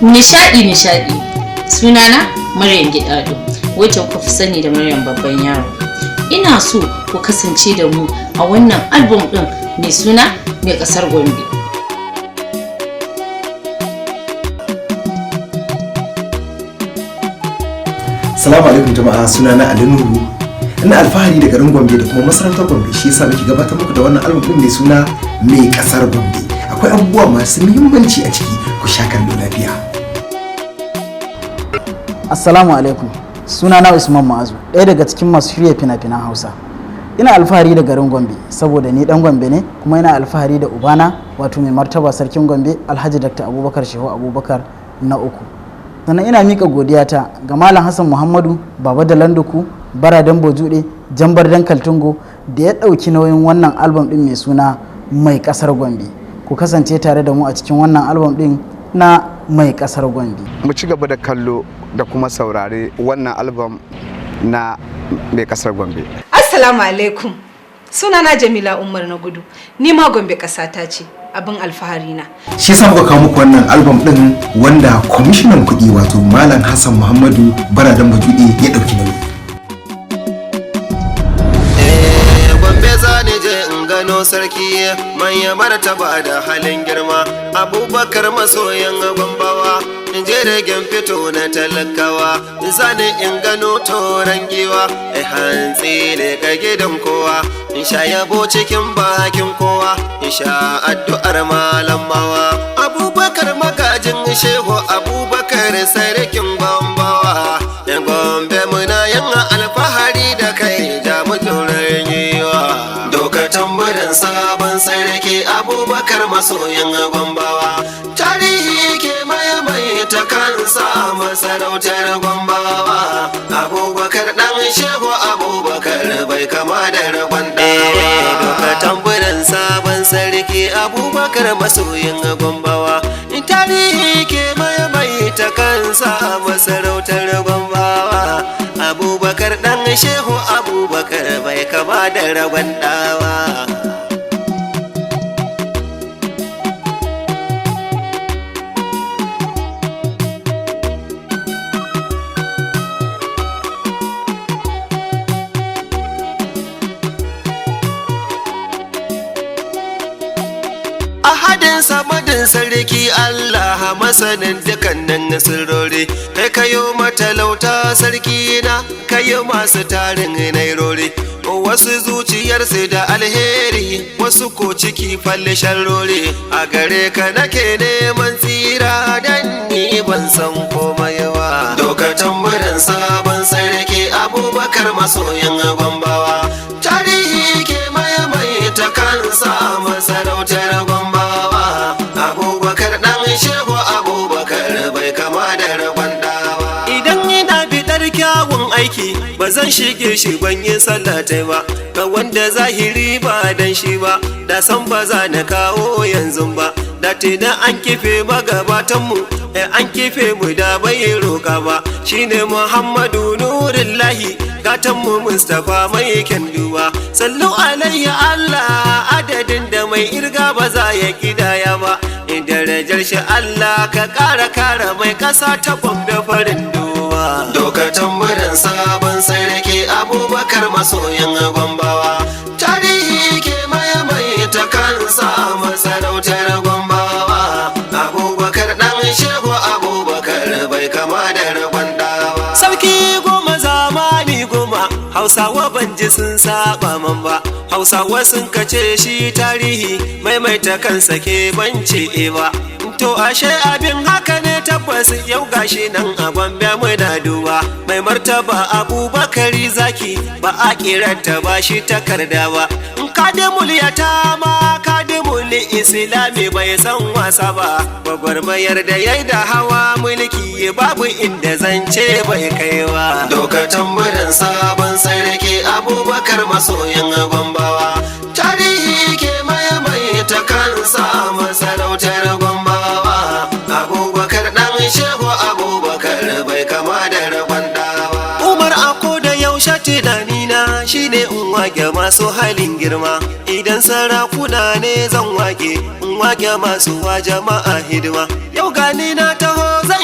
Nishadi. Sunana Maryam Gidado, wacce kuka fi sani da Maryam babban yaro. Ina so ku kasance da mu a wannan album din mai suna Mai Kasar Gombe. Assalamu alaikum jama'a, sunana Ali Nuhu. Ina alfahari da garin Gombe da kuma masarautar Gombe, shi yasa muke gabatar muku da wannan album din mai suna Mai Kasar Gombe. Akwai abubuwa masu muhimmanci a ciki, ku sha kallo lafiya. Assalamu alaikum. Sunana Usman Ma'azu, ɗaya daga cikin masu shirya fina-finan Hausa. Ina alfahari da garin Gombe saboda ni dan Gombe ne, kuma ina alfahari da ubana wato mai martaba sarkin Gombe Alhaji Dr. Abubakar Shehu Abubakar na uku. Sannan ina mika godiyata ga Malam Hassan Muhammadu, Baba da Landuku, Baradan Bojude, Jambar Dan Kaltungo da ya ɗauki nauyin wannan album ɗin mai suna Mai Kasar Gombe. Ku kasance tare da mu a cikin wannan album ɗin na Mai Kasar Gombe. Mu ci gaba da kallo da kuma saurare wannan album na Mai Kasar Gombe. Assalamu alaikum. Sunana Jamila Umar na Gudu. Ni ma Gombe kasata ce, abin alfahari na. Shi yasa muka kawo muku wannan album din wanda kwamishinan kuɗi wato Malam Hassan Muhammadu Baradan Bojude ya ɗauki nauyi. Gombe zane je in gano sarki manya martaba da halin girma, Abubakar masoyan Gombawa, Jirgin Fito na Talakawa, zane in gano toran giwa, hantsi ne ga gidan kowa, in sha yabo cikin bakin kowa, in sha addu'ar malamawa. Abubakar magajin Shehu Abubakar sarkin Gombawa, Gombe muna yin alfahari da kai da mutunan yiwa. Doka tambarin sabon sarki Abubakar masoyin Gombawa, tarihi ke mai ta kansa masarautar Gombawa. Abubakar dan Shehu Abubakar bai kama da rabon dawa. Doka tambarin sabon sarki Abubakar masoyin Gombawa, tarihi ke mai ta kansa masarautar Gombawa. Abubakar dan Shehu Abubakar bai kama da rabon dawa. Samadin sarki Allah masanin dukkanin sirrori, kai kayo matalauta sarki na kayo masu tarin nairori, wasu zuciyarsu da alheri wasu ko ciki falle sharrori. A gare ka nake neman tsira dan ni ban san komai ba. Doka tambarin sabon sarki Abubakar masoyin Gombawa, tarihi ke mai ta kansa masarautar Gombawa. Abubakar dan Shehu Abubakar bai kama da rabon dawa. Idan ina bidar kyawun aiki ba zan shige shi ban yi sallatai ba, ga wanda zahiri ba dan shi ba da san ba za na kawo yanzu ba. Da tina an kife magabatanmu, an kife mu da bai roka ba. Shine Muhammadu Nurullahi, gatanmu Mustapha mai kyanduwa. Sallu alayhi Allah, adadin da mai irga ba za ya kidaya ba. Darajar shi Allah ka kara mai kasa ta Gombe farin duwa. Doka tambarin sabon sarki Abubakar masoyin Gombawa, tarihi ke mai ta kansa masarautar Gombawa. Abubakar dan Shehu Abubakar bai kama da rabon dawa. Sarki goma zamani goma, Hausawa ban ji sun saba man ba. Hausawa sun kace shi tarihi maimaita kansa ke bance ba. To ashe abin haka ne tabbas, yau gashi nan a Gombe muna duba. Mai martaba Abubakari zaki ba a kiranta ba shi takarda ba. Kadimul yatama kadimul islami bai san wasa ba. Gwagwarmayar da yayi da hawa mulki babu inda zance bai kaiwa. Doka tambarin sabon sarki Abubakar masoyin Gombawa, tarihi ke mai ta kansa masarautar Gombawa. Abubakar dan Shehu Abubakar bai kama da rabon dawa. Umar ako da yaushe tunanina shine in wage masu halin girma. Idan sarakuna ne zan wage in wage masu wa jama'a hidima. Yau gani na taho zan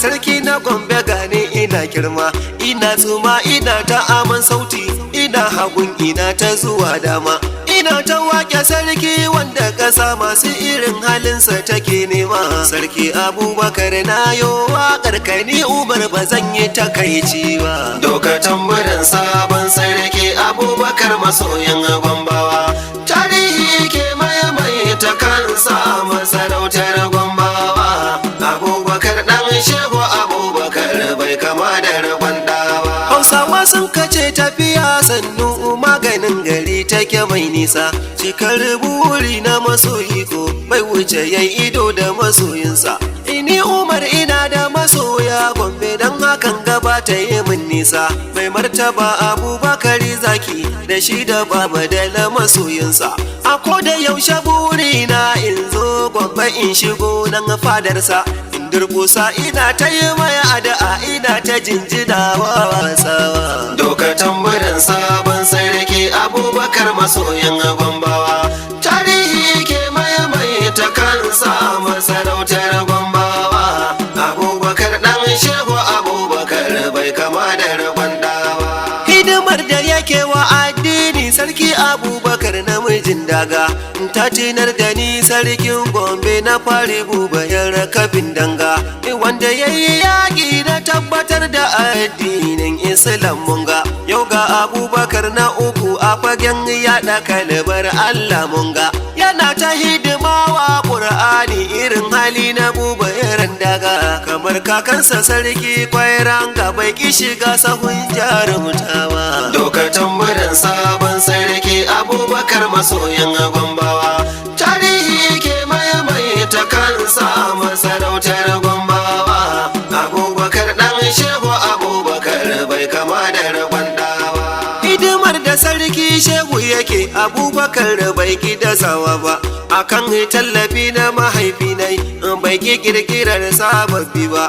sarki na Gombe gane ina girma, ina tsuma ina ta aman sauti, ina hagun ina ta zuwa dama, ina ta wake sarki wanda ƙasa masu irin halinsa take nema. Sarki Abubakar na yo waƙar kani Umar ba zan yi takaici ba. Doka tambarin sabon sarki Abubakar masoyin Gombawa, tarihi ke mai ta kansa masarautar Gombawa. Abubakar ɗan Shehu Abubakar bai kama da rabon dawa. Hausawa sun kace tafiya sannu maganin gari take mai nisa, cikar buri na masoyi ko bai wuce yayi ido da masoyinsa. Ini Umar ina da masoya Gombe don hakan gaba ta yi min nisa. Mai martaba Abubakar zaki da shi da baba da na masoyinsa. A koda yaushe burina in zo Gombe in shigo nan fadarsa, in durkusa ina ta yi mai addu'a ina ta jinjinawa wasawa. Doka tambarin sabon sarki Abubakar masoyin Gombawa, tarihi ke mai ta kansa masarautar Gombawa. Abubakar ɗan Shehu Abubakar bai kama da rabon dawa. Hidimar da yake wa addini sarki Abubakar namijin daga, ta tunar da ni sarkin Gombe na fari bubayar kafin danga, wanda ya yi yaƙi na tabbatar da addinin Islam munga. Yau ga Abubakar na uku a fagen yaɗa kalbar Allah munga, yana ta hidima wa Ƙur'ani irin hali na bubayar daga, kamar kakansa sarki Kwairan ga bai ki shiga sahun jarumtawa. Doka tambarin sabon sarki Abubakar masoyin Gombawa, tarihi ke mai ta kansa masarautar Gombawa. Abubakar ɗan Shehu Abubakar bai kama da rabon dawa. Hidimar da sarki Shehu yake Abubakar bai ki dasawa ba, akan tallafi na mahaifinai bai ki kirkirar sababbi ba.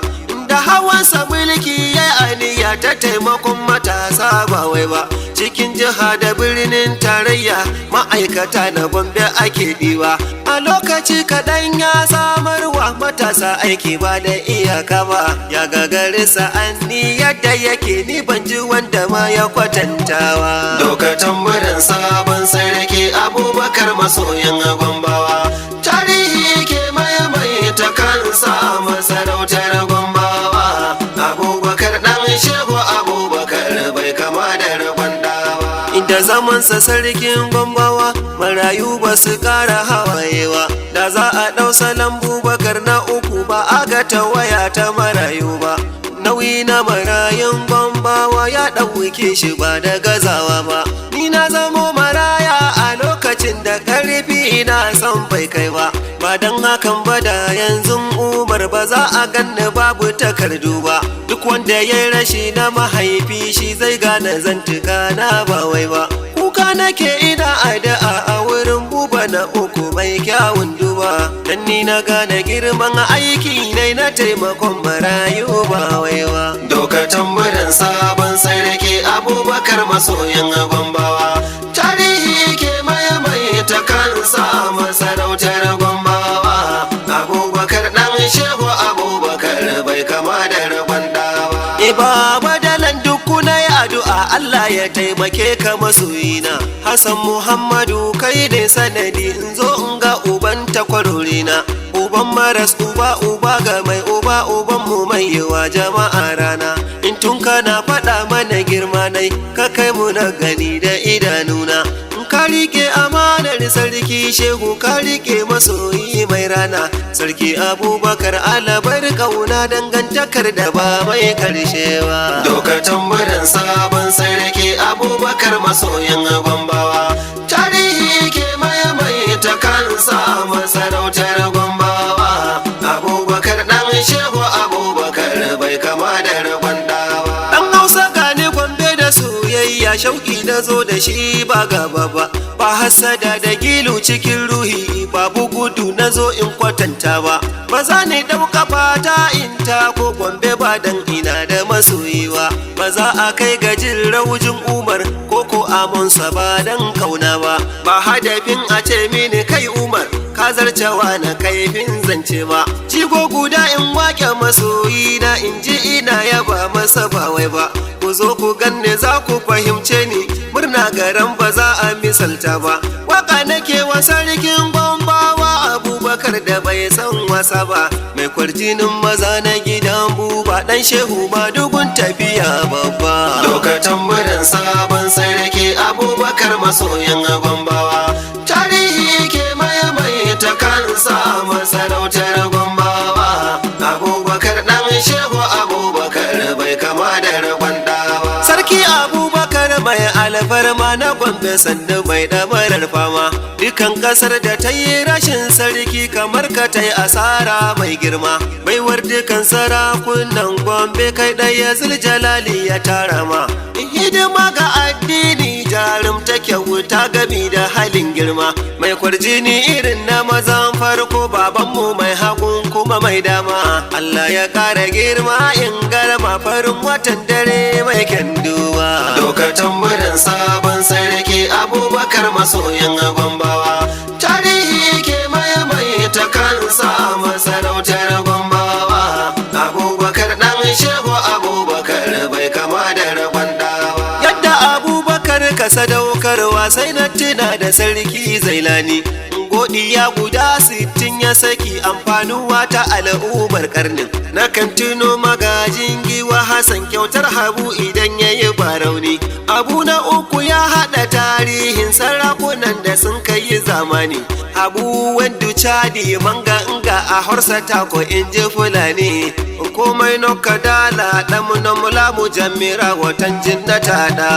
Da hawansa mulki ya aniya ta taimakon matasa ba wai ba, cikin jiha da birnin tarayya ma'aikata na Gombe ake diwa. A lokaci kaɗan ya samarwa matasa aiki ba da iyaka ba, ya gagari sa'anni yadda yake ni ban ji wanda ma ya kwatantawa. Doka tambarin sabon sarki Abubakar masoyin Gombawa, tarihi ke mai ta kansa masarautar Gombawa. Abubakar ɗan Shehu Abubakar bai kama da rabon dawa. Inda zamansa sarkin Gombawa marayu ba su ƙara hawayewa, da za a ɗau salon Abubakar na uku ba a ga tawaya ta marayu ba. Nauyi na marayun Gombawa ya ɗauke shi ba da gazawa ba. Ni na zamo maraya a lokacin da ƙarfi ina son bai kai ba, ba don hakan ba da yanzu Umar ba za a ganni babu takardu ba. Duk wanda ya rashi na mahaifi shi zai gane zantuka na ba wai ba. Kuka nake ina addu'a a wurin buba na uku mai kyawun duba, dan ni na gane girman aiki ne na taimakon marayu ba wai ba. Doka tambarin sabon sarki Abubakar masoyin Gombawa, tarihi ke mai ta kansa masarautar Gombawa. Abubakar ɗan Shehu Abubakar bai kama da rabon dawa. Ba badalan duk na yi addu'a Allah ya taimake ka masoyina. Hassan Muhammadu kai ne sanadi in zo in ga uban takwarorina, uban maras uba ga mai uba uban mu mai yawa jama'a rana. In tun kana faɗa mana girma nai ka kai mu na gani da idanuna. Ka rike amanar sarki Shehu, ka rike masoyi mai rana. Sarki Abubakar alabar kauna dangantakar da ba mai karshe ba. Doka tambarin sabon sarki Abubakar masoyin Gombawa, tarihi ke mai ta kansa masarautar Gombawa. Abubakar ɗan Shehu Abubakar bai kama da rabon dawa. Ɗan Hausa gane Gombe da soyayya shauki na zo da shi ba gaba ba, ba hasada da gilu cikin ruhi, babu gudu na zo in kwatanta ba. Ba za ni ɗauka fata in ta ko Gombe ba dan ina da masoyiwa. Ba za a kai gajin raujin Umar ko amonsa ba dan kauna ba. Ba hadafin a ce mini kai Umar ka ka zarcewa na kaifin zance ba. Jigo guda in wake masoyi na in ji ina yaba masa ba wai ba. Ku zo ku ganne za ku fahimce ni, murna garan ba za a misalta ba. Waka nake wa sarkin Gombawa Abubakar da bai san wasa ba, mai kwarjinin maza na gidan buba, dan shehu ba dugun tafiya babba. Lokacin murin sabon sarki Abubakar masoyin Gombawa, tarihi ke mai ta kansa masarautar Gombawa. Abubakar dan shehu Abubakar bai kama da rabon dawa. Sarki Abubakar mai alfarma na Gombe sannu mai damarar fama, dukan kasar da ta yi rashin sarki kamar ka ta yi asara mai girma. Baiwar dukan sarakunan Gombe kai ɗaya Zuljalali ya tara ma, hidima ga addini jarumta kyauta gami da halin girma. Mai kwarjini irin na mazan farko, babanmu mai hagun kuma mai dama. Allah ya ƙara girma in garma farin watan dare mai kyanduwa. Lokacin murin sabon sarki Abubakar masoyin Gombawa, tarihi ke mai ta kansa masarautar Gombawa. Abubakar dan shehu Abubakar bai kama da rabon dawa. Yadda Abubakar ka sadaukarwa sai na tuna da sarki Zailani, godiya guda 60 ya saki amfanuwa ta al'ummar karnin. Na kan tuno magajin giwa Hassan kyautar Habu idan ya yi barauni. Abu na uku ya haɗa tarihin sarakunan da sun kai zamani. Abu wandu Chadi manga nga a Hausa tako in ji Fulani. Komai no kadala ɗamu na mulamu jamira watan jinnata da.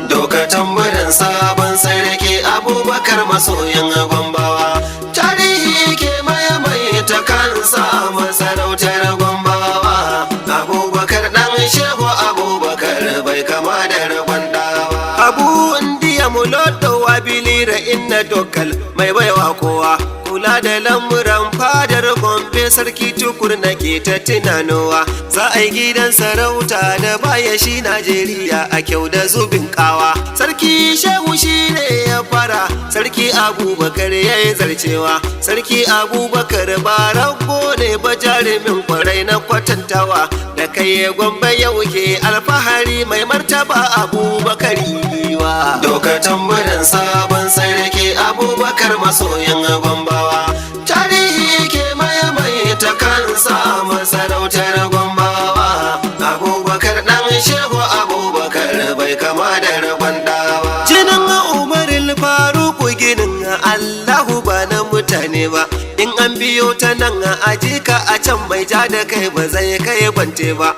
Dokatan murin sabon sarki Abubakar masoyin Gombawa, tarihi ke mai ta kansa masarautar Gombawa. Abubakar dan shehu Abubakar bai kama da rabon dawa. Abu indiya mulodo wa bilira inna dokal mai baiwa kowa, kula da lamuran fadar Gombe sarki tukur nake ta tunanowa. Za a yi gidan sarauta da baya shi Najeriya a kyau da zubin kawa. Sarki shehu shi ne ya fara, sarki Abubakar ya yi zarcewa. Sarki Abubakar ba rago ne ba jarumin kwarai na kwatantawa, da kai Gombe yau ke alfahari mai martaba Abubakar yiwa. Dokatan murin sabon sarki Abubakar masoyin Gombawa, tarihi ke mai ta kansa masarautar Gombawa. Abubakar dan shehu Abubakar bai kama da rabon dawa. Jinin Umarul Faruku ginin Allahu ba na mutane ba, in an biyo ta nan a jika a can mai ja da kai ba zai kai bante ba.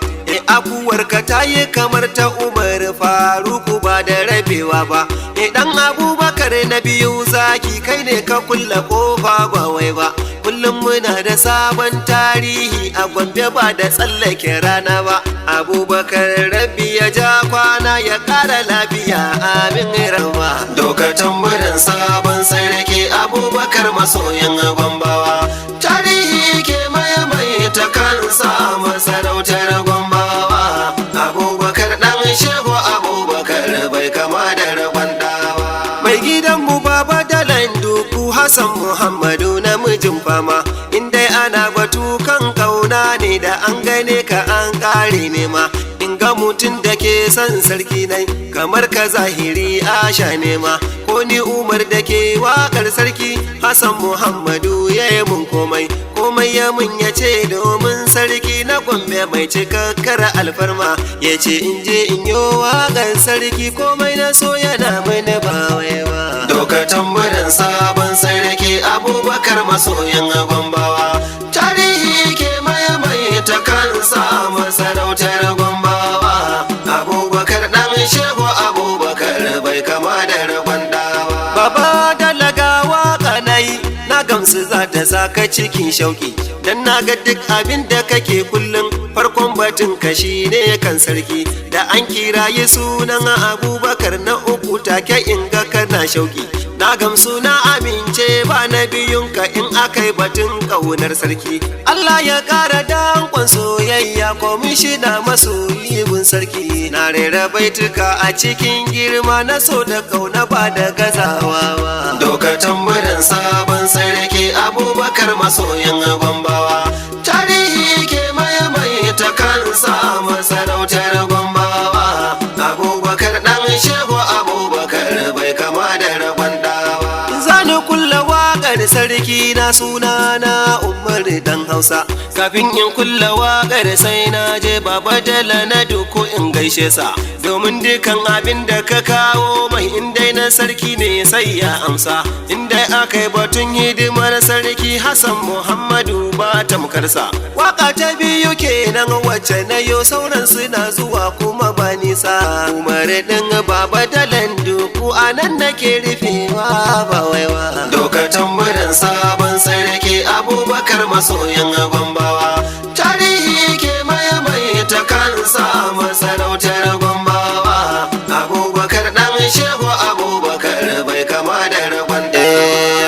Abuwarka ta yi kamar ta Umar Faruku ba da rabewa ba. Dan Abubakar na biyu zaki kai ne ka kulla kofa ba wai ba. Kullum muna da sabon tarihi a Gombe ba da tsallake rana ba. Abubakar rabbi ya ja kwana ya ƙara lafiya amin rama. Dokatan murin sabon sarki Abubakar masoyin Gombawa, tarihi ke mai ta kansa masarautar Gombawa. Abubakar dan shehu Abubakar bai kama da rabon dawa. Mai gidanmu baba dalan duku Hassan Muhammadu namijin fama, indai ana batu kan kauna ne da an gane ka an kare nema. In ga mutum da ke son sarki nai kamar ka zahiri asha nema, ko ni Umar da ke wakar sarki Hassan Muhammadu ya yi mun komai. Komai ya mun ya ce domin sarki na Gombe mai cikakkar alfarma, ya ce in je in yi waƙar sarki komai na so yana mini ba wai ba. Dokatan murin sabon sarki Abubakar masoyin Gombawa, tarihi ke mai ta kansa masarautar Gombawa. Abubakar dan shehu Abubakar bai kama da rabon dawa. Baba Talakawa kanai na gamsu za ta saka cikin shauki, dan na ga duk abin da kake kullum farkon batun kashi ne kan sarki. Da an kirayi sunan Abubakar na uku take in ga kana shauki, na gamsu na amince ba na biyunka in akai batun ƙaunar sarki. Allah ya ƙara dankon soyayya komishina masoyi gun sarki. Na rera baituka a cikin girma na so da ƙauna ba da gazawa ba. Doka tambarin sabon sarki Abubakar masoyin Gombawa. Tarihi ke maye ta kansa masarautar Gombawa. Abubakar ɗan Shehu Abubakar bai kama da rabon dawa. Zani kulla waƙar sarki na suna na Umar dan Hausa. Kafin in kulla waƙar sai na je Baba Dala na duku in gaishe sa. Domin dukan abin da ka kawo mai indai na sarki ne sai ya amsa. Indai aka yi batun hidimar sarki Hassan Muhammadu ba tamkarsa. Waka ta biyu kenan wacce na yo sauran suna zuwa kuma ba nisa. Umar ɗin Baba Dalan duku a nan nake rufewa ba waiwa. Doka tambarin sabon sarki Abubakar masoyin Gombawa. Tarihi ke maye ta kansa masarautar Gombawa. Abubakar ɗan Shehu Abubakar bai kama da rabon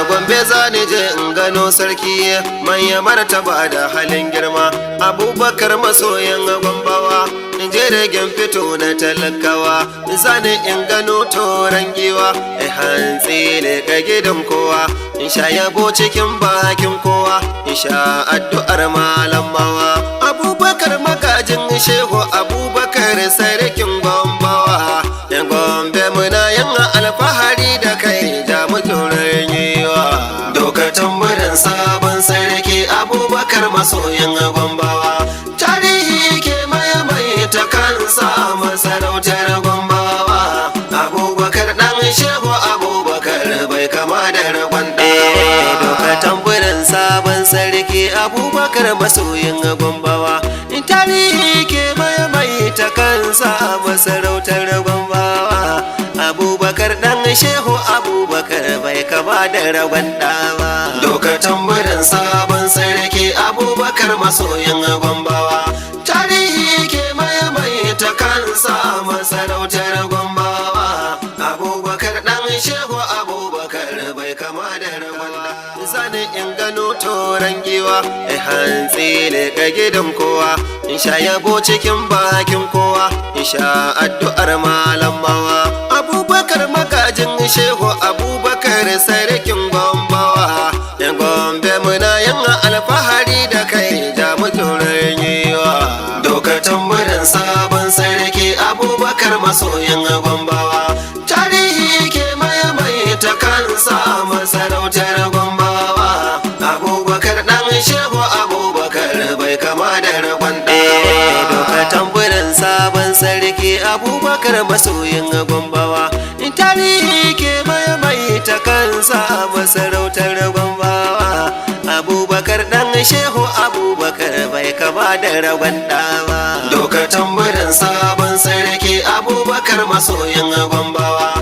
Gombe zani je in gano sarki manya martaba da halin girma. Abubakar masoyin Gombawa. Jirgin fito na talakawa zani in gano toron giwa. Hantsi ne ga gidan kowa in sha yabo cikin bakin kowa in sha addu'ar malamawa. Abubakar magajin Shehu Abubakar sarkin Gombawa. Yan Gombe muna yin alfahari da kai da mutumin yiwa. Doka tambarin sabon sarki Abubakar masoyin Gombawa. Tarihi ke maye ta kansa masarautar Gombawa. Abubakar ɗan Shehu Abubakar bai kama da rabon doka tamburin sabon sarki Abubakar masoyin Gombawa. Tarihi ke maye ta kansa masarautar Gombawa. Abubakar ɗan Shehu Abubakar bai kama da rabon dawa. Doka tamburin sabon sarki Abubakar masoyin Gombawa. Tarihi ke maye ta kansa masarautar Gombawa. Abubakar ɗan Shehu Abubakar bai kama da rawa. Zani in gano toron giwa. Hantsi ne ga gidan kowa in sha yabo cikin bakin kowa in sha addu'ar malamawa. Abubakar magajin Shehu Abubakar sarkin Gombawa. Yan Gombe muna yin alfahari da kai da mutumin yiwa. Doka tambarin sabon sarki Abubakar masoyin Gombawa. Tarihi ke maye ta kansa masarautar Gombawa. Abubakar ɗan Shehu Abubakar bai kama da rabon doka tambarin sabon sarki Abubakar masoyin Gombawa. Tarihi ke maye ta kansa masarautar Gombawa. Abubakar ɗan Shehu Abubakar bai kama da rabon dawa. Doka tambarin sabon sarki Abubakar masoyin Gombawa.